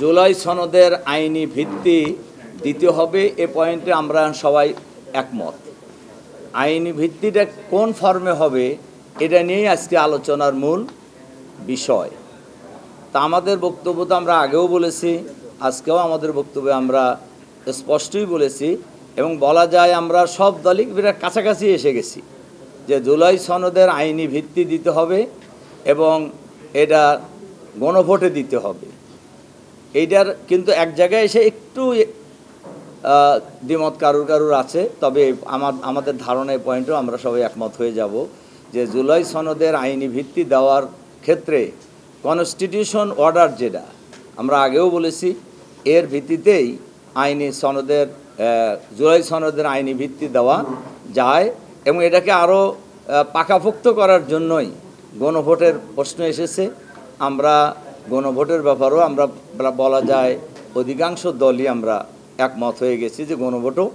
জুলাই সনদের আইনি ভিত্তি দিতে হবে এ পয়েন্টে আমরা সবাই একমত। আইনি ভিত্তিটা কোন ফর্মে হবে এটা নিয়েই আজকে আলোচনার মূল বিষয়। তা আমাদের বক্তব্য তো আমরা আগেও বলেছি, আজকেও আমাদের বক্তব্যে আমরা স্পষ্টই বলেছি এবং বলা যায় আমরা সব দলই বিরাট কাছাকাছি এসে গেছি যে জুলাই সনদের আইনি ভিত্তি দিতে হবে এবং এটা গণভোটে দিতে হবে। এইটার কিন্তু এক জায়গায় এসে একটু দ্বিমত কারুর আছে, তবে আমাদের ধারণা এই পয়েন্টেও আমরা সবাই একমত হয়ে যাব যে জুলাই সনদের আইনি ভিত্তি দেওয়ার ক্ষেত্রে কনস্টিটিউশন অর্ডার যেটা আমরা আগেও বলেছি এর ভিত্তিতেই জুলাই সনদের আইনি ভিত্তি দেওয়া যায় এবং এটাকে আরও পাকাপোক্ত করার জন্যই গণভোটের প্রশ্ন এসেছে। আমরা গণভোটের ব্যাপারেও আমরা বলা যায় অধিকাংশ দলই আমরা একমত হয়ে গেছি যে গণভোটও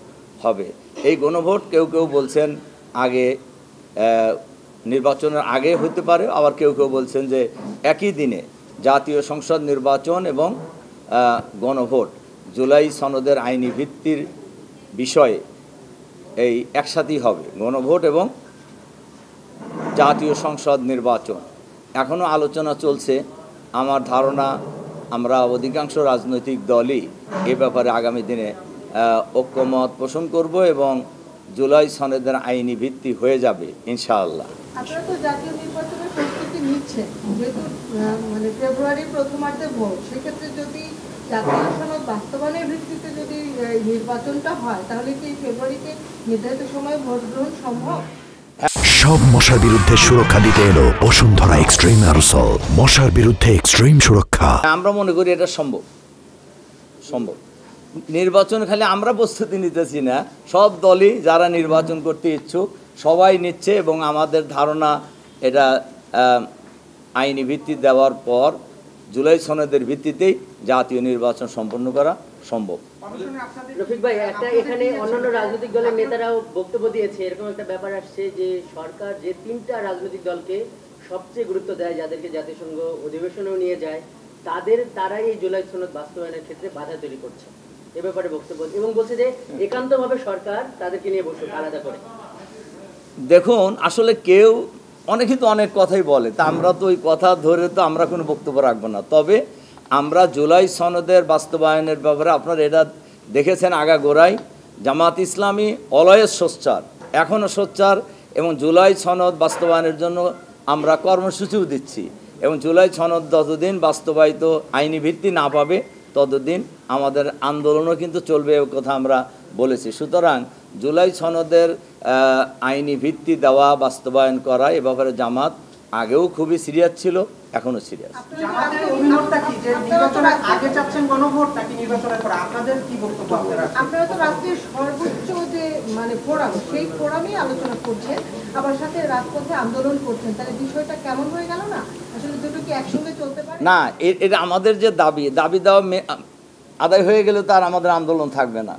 হবে। এই গণভোট কেউ বলছেন আগে নির্বাচনের আগে হতে পারে, আবার কেউ বলছেন যে একই দিনে জাতীয় সংসদ নির্বাচন এবং গণভোট জুলাই সনদের আইনি ভিত্তির বিষয়ে এই একসাথেই হবে, গণভোট এবং জাতীয় সংসদ নির্বাচন। এখনও আলোচনা চলছে। আমার ধারণা আমরা অধিকাংশ রাজনৈতিক দলই এ ব্যাপারে আগামী দিনে ঐক্যমত পোষণ করব এবং জুলাই সনদের আইনি ভিত্তি হয়ে যাবে ইনশাআল্লাহ। আপনারা তো জাতীয় নির্বাচনের প্রস্তুতি নিচ্ছেন, যেহেতু মানে ফেব্রুয়ারির প্রথমার্ধে ভোট, সেক্ষেত্রে যদি জাতীয় সনদ বাস্তবায়নের ভিত্তিতে যদি নির্বাচনটা হয় তাহলে কি ফেব্রুয়ারিতে নির্ধারিত সময়ে ভোট গ্রহণ সম্ভব? সব মশার বিরুদ্ধে সুরক্ষা দিতে এলো বসুন্ধরা এক্সট্রিম অ্যারোসল, মশার বিরুদ্ধে এক্সট্রিম সুরক্ষা। আমরা মনে করি এটা সম্ভব। নির্বাচন খালি আমরা প্রস্তুতি নিতেছি না, সব দলই যারা নির্বাচন করতে ইচ্ছুক সবাই নিচ্ছে এবং আমাদের ধারণা এটা আইনি ভিত্তি দেওয়ার পর জুলাই সনদের ভিত্তিতেই জাতীয় নির্বাচন সম্পন্ন করা সম্ভব। রফিক ভাই, এখানে অন্যান্য রাজনৈতিক দলের নেতারাও বক্তব্য দিয়েছে, এরকম একটা ব্যাপার আসছে যে সরকার যে তিনটা রাজনৈতিক দলকে সবচেয়ে গুরুত্ব দেয়, যাদেরকে জাতিসংঘ অধিবেশনেও নিয়ে যায়, তারাই এই জুলাই সনদ বাস্তবায়নের ক্ষেত্রে বাধা তৈরি করছে। এ ব্যাপারে বক্তব্য এবং বলছে যে একান্তভাবে সরকার তাদেরকে নিয়ে বসুক আলাদা করে। দেখুন, আসলে অনেকেই তো অনেক কথাই বলে, তা আমরা তো ওই কথা ধরে তো আমরা কোনো বক্তব্য রাখবো না। তবে আমরা জুলাই সনদের বাস্তবায়নের ব্যাপারে আপনারা এটা দেখেছেন আগাগোড়াই জামাত ইসলামী অলওয়েজ সোচ্চার, এখনও সোচ্চার এবং জুলাই সনদ বাস্তবায়নের জন্য আমরা কর্মসূচিও দিচ্ছি এবং জুলাই সনদ যতদিন বাস্তবায়িত আইনি ভিত্তি না পাবে ততদিন আমাদের আন্দোলনও কিন্তু চলবে, এ কথা আমরা বলেছি। সুতরাং জুলাই সনদের আইনি ভিত্তি দেওয়া বাস্তবায়ন করা এ ব্যাপারে জামাত আগেও খুবই সিরিয়াস ছিল, এখনও সিরিয়াস। আপনারা তো রাষ্ট্রের সর্বোচ্চ যে মানে ফোরাম, সেই ফোরামই আলোচনা করছেন, আবার সাথে রাজপথে আন্দোলন করছেন, তাহলে বিষয়টা কেমন হয়ে গেল না? আসলে দুটো কি একসঙ্গে চলতে পারে না? এটা আমাদের যে দাবি দেওয়া আদায় হয়ে গেলে তার আমাদের আন্দোলন থাকবে না।